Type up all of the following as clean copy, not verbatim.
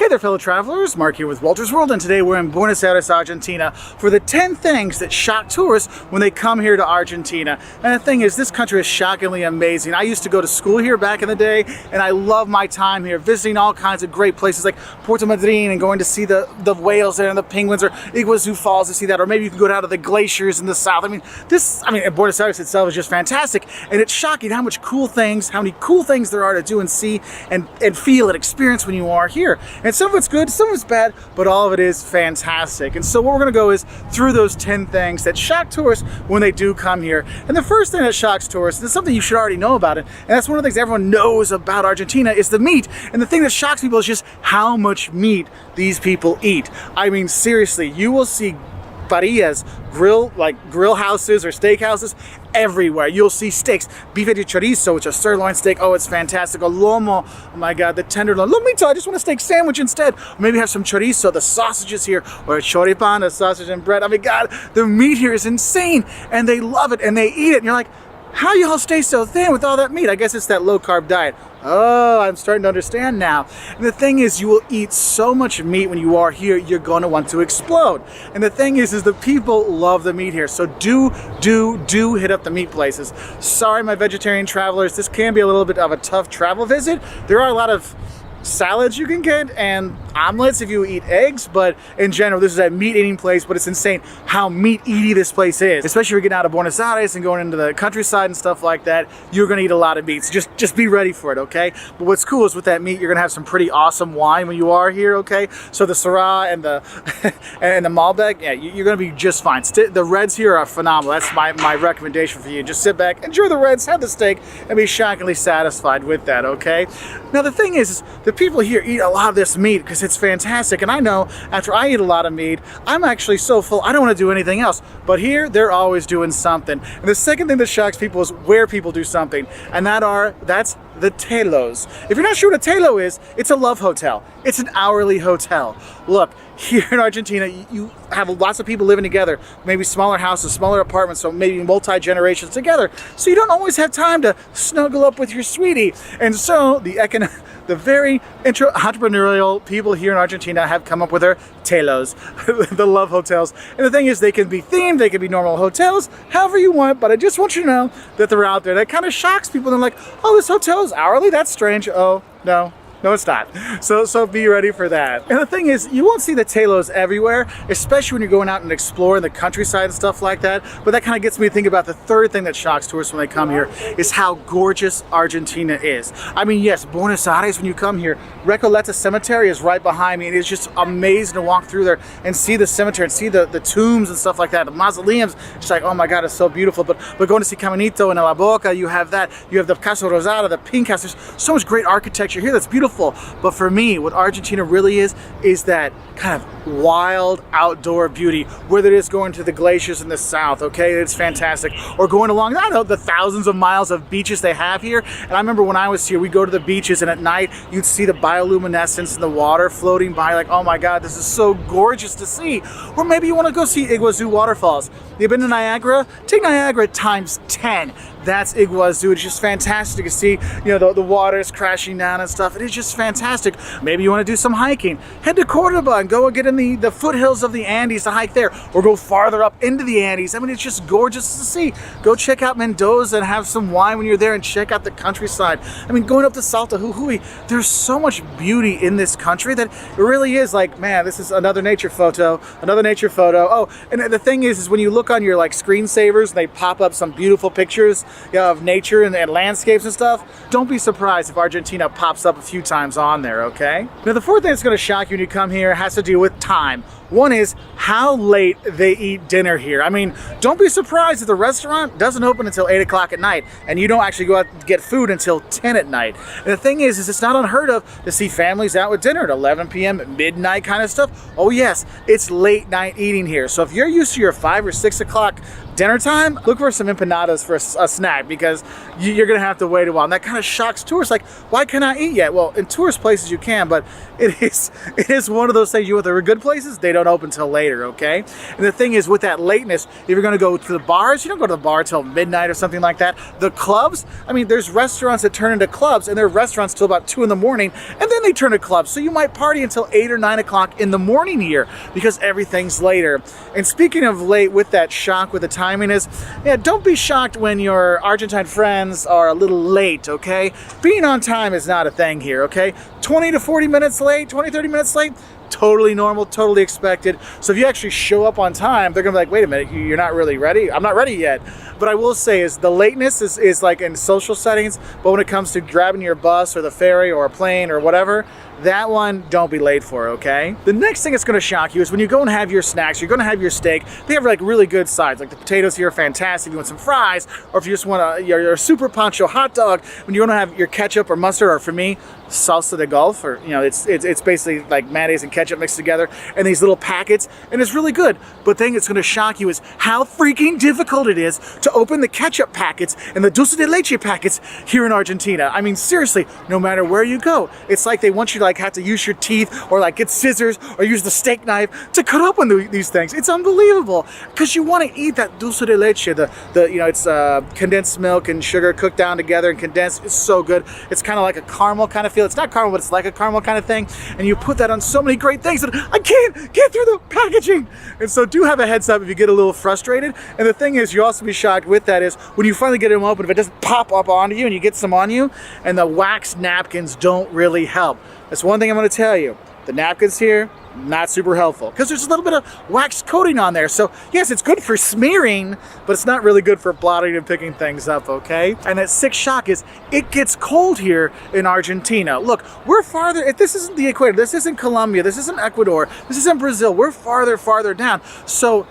Hey there fellow travelers, Mark here with Wolters World, and today we're in Buenos Aires, Argentina for the 10 things that shock tourists when they come here to Argentina. And the thing is, this country is shockingly amazing. I used to go to school here back in the day, and I love my time here, visiting all kinds of great places like Puerto Madryn and going to see the whales there and the penguins, or Iguazu Falls to see that, or maybe you can go down to the glaciers in the south. I mean, Buenos Aires itself is just fantastic, and it's shocking how many cool things there are to do and see and feel and experience when you are here. And some of it's good, some of it's bad, but all of it is fantastic. And so what we're gonna go is through those 10 things that shock tourists when they do come here. And the first thing that shocks tourists is something you should already know about it, and that's one of the things everyone knows about Argentina is the meat. And the thing that shocks people is just how much meat these people eat. I mean, seriously, you will see parrillas, grill houses or steak houses everywhere. You'll see steaks, bife de chorizo, which is a sirloin steak. Oh, it's fantastic. A lomo, oh my God, the tenderloin. Lomito, I just want a steak sandwich instead. Or maybe have some chorizo, the sausages here, or a choripan, a sausage and bread. I mean, God, the meat here is insane, and they love it and they eat it. And you're like, how y'all stay so thin with all that meat? I guess it's that low carb diet. Oh, I'm starting to understand now. And the thing is, you will eat so much meat when you are here, you're going to want to explode. And the thing is the people love the meat here. So do hit up the meat places. Sorry, my vegetarian travelers, this can be a little bit of a tough travel visit. There are a lot of salads you can get and omelets if you eat eggs, but in general this is a meat eating place. But it's insane how meat eaty this place is, especially if you're getting out of Buenos Aires and going into the countryside and stuff like that. You're gonna eat a lot of meat, so just be ready for it, okay? But what's cool is with that meat, you're gonna have some pretty awesome wine when you are here, okay? So the Syrah and the and the Malbec, yeah, you're gonna be just fine. The reds here are phenomenal. That's my recommendation for you. Just sit back, enjoy the reds, have the steak, and be shockingly satisfied with that, okay? Now the thing is the people here eat a lot of this meat because it's fantastic, and I know after I eat a lot of meat, I'm actually so full I don't want to do anything else. But here they're always doing something. And the second thing that shocks people is where people do something, and that's the Talos. If you're not sure what a Talo is, it's a love hotel. It's an hourly hotel. Look, here in Argentina, you have lots of people living together, maybe smaller houses, smaller apartments, so maybe multi-generations together. So you don't always have time to snuggle up with your sweetie. And so the very entrepreneurial people here in Argentina have come up with their Talos, the love hotels. And the thing is, they can be themed, they can be normal hotels, however you want, but I just want you to know that they're out there. That kind of shocks people. They're like, oh, this hotel is hourly? That's strange. Oh, no. No, it's not. So be ready for that. And the thing is, you won't see the Talos everywhere, especially when you're going out and exploring the countryside and stuff like that. But that kind of gets me to think about the third thing that shocks tourists when they come here is how gorgeous Argentina is. I mean, yes, Buenos Aires, when you come here, Recoleta Cemetery is right behind me. And it's just amazing to walk through there and see the cemetery and see the tombs and stuff like that. The mausoleums, it's like, oh my God, it's so beautiful. But going to see Caminito and La Boca, you have that. You have the Casa Rosada, the pink house. There's so much great architecture here that's beautiful. But for me, what Argentina really is that kind of wild outdoor beauty, whether it is going to the glaciers in the south, okay, it's fantastic, or going along, I don't know, the thousands of miles of beaches they have here. And I remember when I was here, we'd go to the beaches and at night you'd see the bioluminescence in the water floating by, like, oh my God, this is so gorgeous to see. Or maybe you want to go see Iguazu waterfalls. You've been to Niagara? Take Niagara times 10. That's Iguazu. It's just fantastic to see, you know, the water's crashing down and stuff. It is just fantastic. Maybe you want to do some hiking. Head to Cordoba and go and get in the foothills of the Andes to hike there, or go farther up into the Andes. I mean, it's just gorgeous to see. Go check out Mendoza and have some wine when you're there and check out the countryside. I mean, going up to Salta Jujuy, there's so much beauty in this country that it really is like, man, this is another nature photo, another nature photo. Oh, and the thing is when you look on your like screensavers and they pop up some beautiful pictures, of nature and landscapes and stuff, don't be surprised if Argentina pops up a few times on there, okay? Now the fourth thing that's going to shock you when you come here has to do with time. One is how late they eat dinner here. I mean, don't be surprised if the restaurant doesn't open until 8 o'clock at night and you don't actually go out and get food until 10 at night. And the thing is it's not unheard of to see families out with dinner at 11 p.m., midnight kind of stuff. Oh yes, it's late night eating here. So if you're used to your 5 or 6 o'clock dinner time, look for some empanadas for a snack because you're gonna have to wait a while. And that kind of shocks tourists, like, why can't I eat yet? Well, in tourist places you can, but it is one of those things, there are good places, they don't open till later, okay? And the thing is, with that lateness, if you're gonna go to the bars, you don't go to the bar till midnight or something like that. The clubs, I mean, there's restaurants that turn into clubs, and there are restaurants till about 2 in the morning, and then they turn to clubs. So you might party until 8 or 9 o'clock in the morning here because everything's later. And speaking of late, with that shock with the timing is, yeah, don't be shocked when your Argentine friends are a little late, okay? Being on time is not a thing here, okay? 20 to 40 minutes late, 20, 30 minutes late, totally normal, totally expected. So if you actually show up on time, they're gonna be like, wait a minute, you're not really ready? I'm not ready yet. But I will say is the lateness is like in social settings, but when it comes to grabbing your bus or the ferry or a plane or whatever, that one, don't be late for, okay? The next thing that's gonna shock you is when you go and have your snacks, you're gonna have your steak, they have like really good sides. Like the potatoes here are fantastic if you want some fries, or if you just want your super pancho hot dog, when you wanna have your ketchup or mustard, or for me, salsa de golf, or it's basically like mayonnaise and ketchup mixed together in these little packets, and it's really good. But the thing that's gonna shock you is how freaking difficult it is to open the ketchup packets and the dulce de leche packets here in Argentina. I mean, seriously, no matter where you go, it's like they want you to have to use your teeth or like get scissors or use the steak knife to cut open these things. It's unbelievable because you want to eat that dulce de leche, it's condensed milk and sugar cooked down together and condensed. It's so good. It's kind of like a caramel kind of feel. It's not caramel, but it's like a caramel kind of thing. And you put that on so many great things that I can't get through the packaging. And so do have a heads up if you get a little frustrated. And the thing is, you also be shocked with that is when you finally get them open, if it doesn't pop up onto you and you get some on you, and the wax napkins don't really help. That's one thing I'm going to tell you. The napkins here, not super helpful because there's a little bit of wax coating on there. So yes, it's good for smearing, but it's not really good for blotting and picking things up, okay? And that sixth shock is it gets cold here in Argentina. Look, we're farther, if this isn't the equator, this isn't Colombia, this isn't Ecuador, this isn't Brazil, we're farther down. So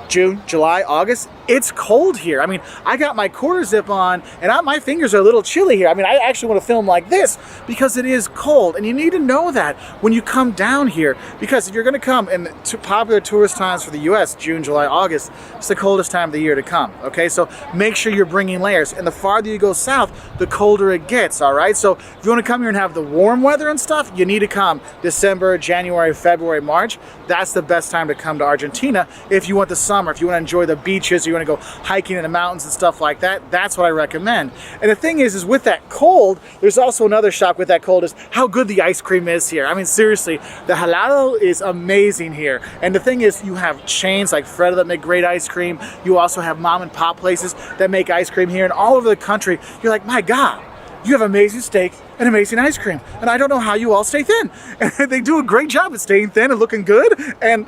June, July, August, it's cold here. I mean, I got my quarter zip on and my fingers are a little chilly here. I mean, I actually want to film like this because it is cold, and you need to know that when you come down here, because if you're going to come in popular tourist times for the US, June, July, August, it's the coldest time of the year to come, okay? So make sure you're bringing layers, and the farther you go south, the colder it gets, all right? So if you want to come here and have the warm weather and stuff, you need to come December, January, February, March. That's the best time to come to Argentina if you want the summer, if you want to enjoy the beaches, you want to go hiking in the mountains and stuff like that. That's what I recommend. And the thing is with that cold, there's also another shock with that cold is how good the ice cream is here. I mean, seriously, the helado is amazing here. And the thing is, you have chains like Freddo that make great ice cream. You also have mom and pop places that make ice cream here, and all over the country. You're like, my God, you have amazing steak and amazing ice cream, and I don't know how you all stay thin. And they do a great job at staying thin and looking good and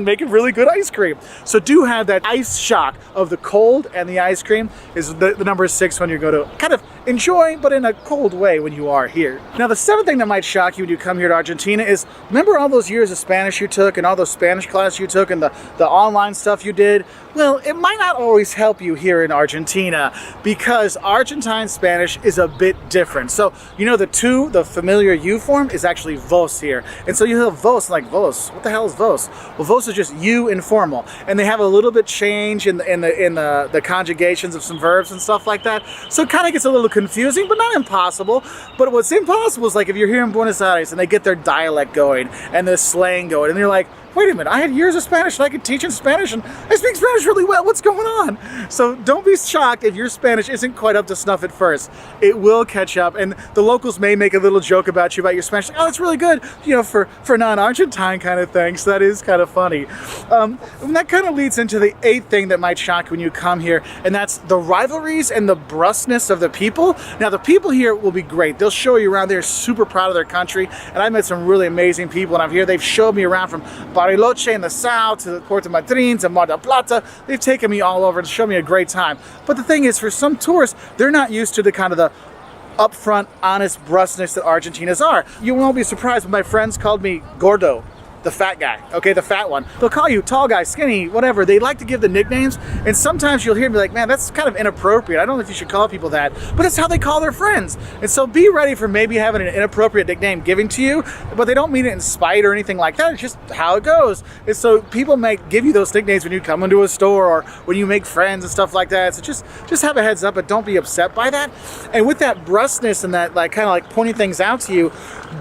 making really good ice cream. So do have that ice shock of the cold, and the ice cream is the number 6 when you go to kind of enjoy, but in a cold way when you are here. Now the 7th thing that might shock you when you come here to Argentina is, remember all those years of Spanish you took and all those Spanish classes you took and the online stuff you did? Well, it might not always help you here in Argentina because Argentine Spanish is a bit different. So the familiar U form is actually vos here. And so you have vos, like vos. What the hell is vos? Well, vos is just you informal. And they have a little bit change in the conjugations of some verbs and stuff like that. So it kind of gets a little confusing, but not impossible. But what's impossible is like if you're here in Buenos Aires and they get their dialect going and the slang going, and you're like, wait a minute, I had years of Spanish and I could teach in Spanish and I speak Spanish really well. What's going on? So don't be shocked if your Spanish isn't quite up to snuff at first. It will catch up, and the locals may make a little joke about you about your Spanish. Like, oh, it's really good, for non-Argentine kind of thing. So that is kind of funny. And that kind of leads into the 8th thing that might shock you when you come here, and that's the rivalries and the brusqueness of the people. Now the people here will be great. They'll show you around. They're super proud of their country, and I met some really amazing people, and I'm here. They've showed me around from Bariloche in the south to Puerto Madryn to Mar del Plata. They've taken me all over to show me a great time. But the thing is, for some tourists, they're not used to the kind of the upfront, honest brusqueness that Argentinians are. You won't be surprised when my friends called me gordo. the fat guy, okay, the fat one. They'll call you tall guy, skinny, whatever. They like to give the nicknames, and sometimes you'll hear me like, man, that's kind of inappropriate. I don't know if you should call people that, but that's how they call their friends. And so be ready for maybe having an inappropriate nickname given to you, but they don't mean it in spite or anything like that. It's just how it goes. And so people might give you those nicknames when you come into a store or when you make friends and stuff like that. So just have a heads up, but don't be upset by that. And with that brusqueness and that like kind of like pointing things out to you,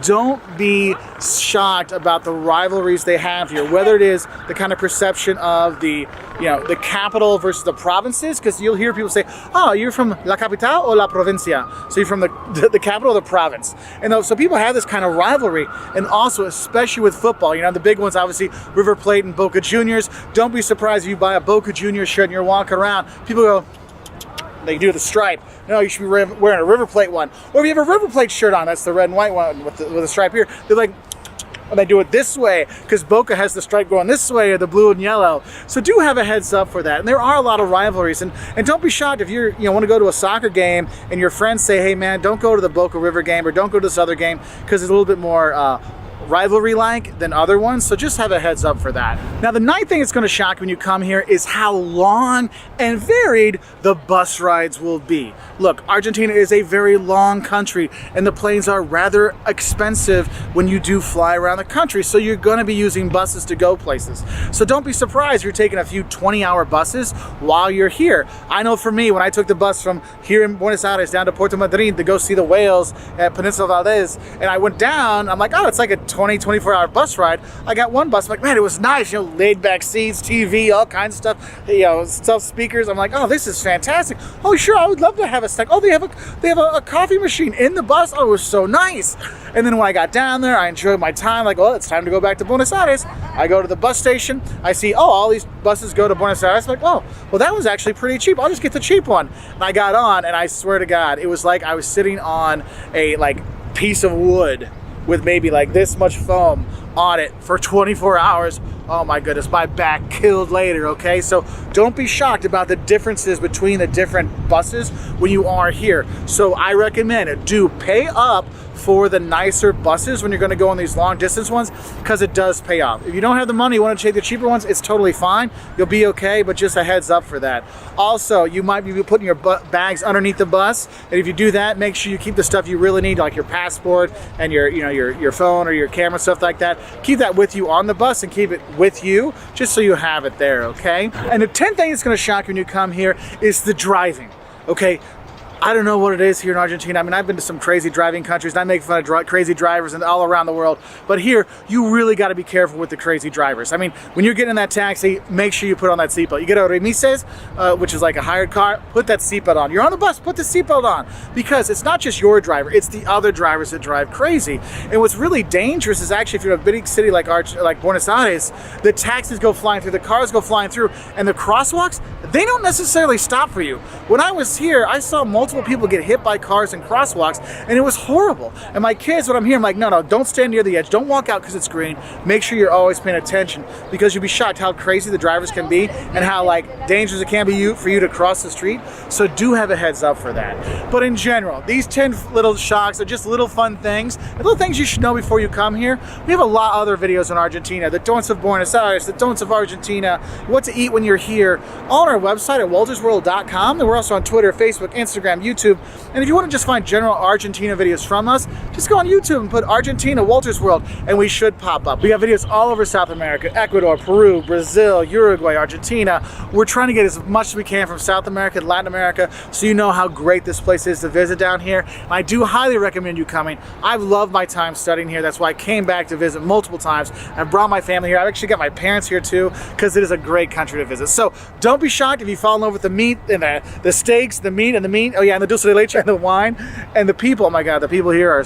don't be shocked about the rivalries they have here, whether it is the kind of perception of the, you know, the capital versus the provinces, because you'll hear people say, oh, you're from la capital or la provincia, so you're from the capital or the province. And so people have this kind of rivalry, and also especially with football, you know, the big ones obviously River Plate and Boca Jrs. Don't be surprised if you buy a Boca Jrs shirt and you're walking around, people go, they do the stripe. No, you should be wearing a River Plate one. Or if you have a River Plate shirt on, that's the red and white one with the stripe here, they're like, and they do it this way because Boca has the stripe going this way, or the blue and yellow. So do have a heads up for that. And there are a lot of rivalries, and don't be shocked if you want to go to a soccer game and your friends say, hey man, don't go to the Boca River game or don't go to this other game because it's a little bit more rivalry-like than other ones, so just have a heads up for that. Now the ninth thing that's going to shock you when you come here is how long and varied the bus rides will be. Look, Argentina is a very long country and the planes are rather expensive when you do fly around the country, so you're going to be using buses to go places. So don't be surprised you're taking a few 20-hour buses while you're here. I know for me, when I took the bus from here in Buenos Aires down to Puerto Madryn to go see the whales at Peninsula Valdez, and I went down, I'm like, oh, it's like a 24-hour bus ride. I got one bus, I'm like, man, it was nice, you know, laid back seats, TV, all kinds of stuff, you know, stuff, speakers. I'm like, oh, this is fantastic. Oh, sure, I would love to have a snack. Oh, they have a coffee machine in the bus. Oh, it was so nice. And then when I got down there, I enjoyed my time. Like, well, it's time to go back to Buenos Aires. I go to the bus station. I see, oh, all these buses go to Buenos Aires. I'm like, oh, well, that was actually pretty cheap. I'll just get the cheap one. And I got on, and I swear to God, it was like I was sitting on a piece of wood with maybe like this much foam on it for 24 hours. Oh my goodness, my back killed later, okay? So don't be shocked about the differences between the different buses when you are here. So I recommend it. Do pay up for the nicer buses when you're going to go on these long distance ones, because it does pay off. If you don't have the money, you want to take the cheaper ones, it's totally fine. You'll be okay, but just a heads up for that. Also, you might be putting your bags underneath the bus, and if you do that, make sure you keep the stuff you really need, like your passport and your phone or your camera, stuff like that. Keep that with you on the bus and keep it with you just so you have it there, okay? And the 10th thing that's going to shock you when you come here is the driving, okay? I don't know what it is here in Argentina. I mean, I've been to some crazy driving countries and I make fun of crazy drivers and all around the world. But here, you really got to be careful with the crazy drivers. I mean, when you're getting in that taxi, make sure you put on that seatbelt. You get a remises, which is like a hired car, put that seatbelt on. You're on the bus, put the seatbelt on. Because it's not just your driver, it's the other drivers that drive crazy. And what's really dangerous is actually if you're in a big city like Buenos Aires, the taxis go flying through, the cars go flying through, and the crosswalks, they don't necessarily stop for you. When I was here, I saw multiple people get hit by cars and crosswalks, and it was horrible. And my kids, when I'm here, I'm like, no, don't stand near the edge. Don't walk out because it's green. Make sure you're always paying attention, because you'll be shocked how crazy the drivers can be and how dangerous it can be for you to cross the street. So do have a heads up for that. But in general, these 10 little shocks are just little fun things, little things you should know before you come here. We have a lot of other videos on Argentina, the don'ts of Buenos Aires, the don'ts of Argentina, what to eat when you're here, all on our website at woltersworld.com. And we're also on Twitter, Facebook, Instagram, YouTube. And if you want to just find general Argentina videos from us, just go on YouTube and put Argentina Wolters World and we should pop up. We have videos all over South America, Ecuador, Peru, Brazil, Uruguay, Argentina. We're trying to get as much as we can from South America and Latin America so you know how great this place is to visit down here. And I do highly recommend you coming. I've loved my time studying here. That's why I came back to visit multiple times. I've brought my family here. I've actually got my parents here too, because it is a great country to visit. So don't be shocked if you fall in love with the meat and the steaks, the meat, oh yeah, and the dulce de leche and the wine and the people. Oh my God, the people here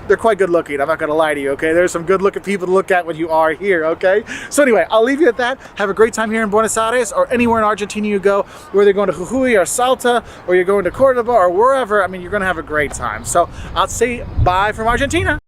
they're quite good looking. I'm not gonna lie to you, okay? There's some good looking people to look at when you are here, okay? So anyway, I'll leave you at that. Have a great time here in Buenos Aires or anywhere in Argentina you go, whether you're going to Jujuy or Salta or you're going to Cordoba or wherever. I mean, you're gonna have a great time. So I'll say bye from Argentina.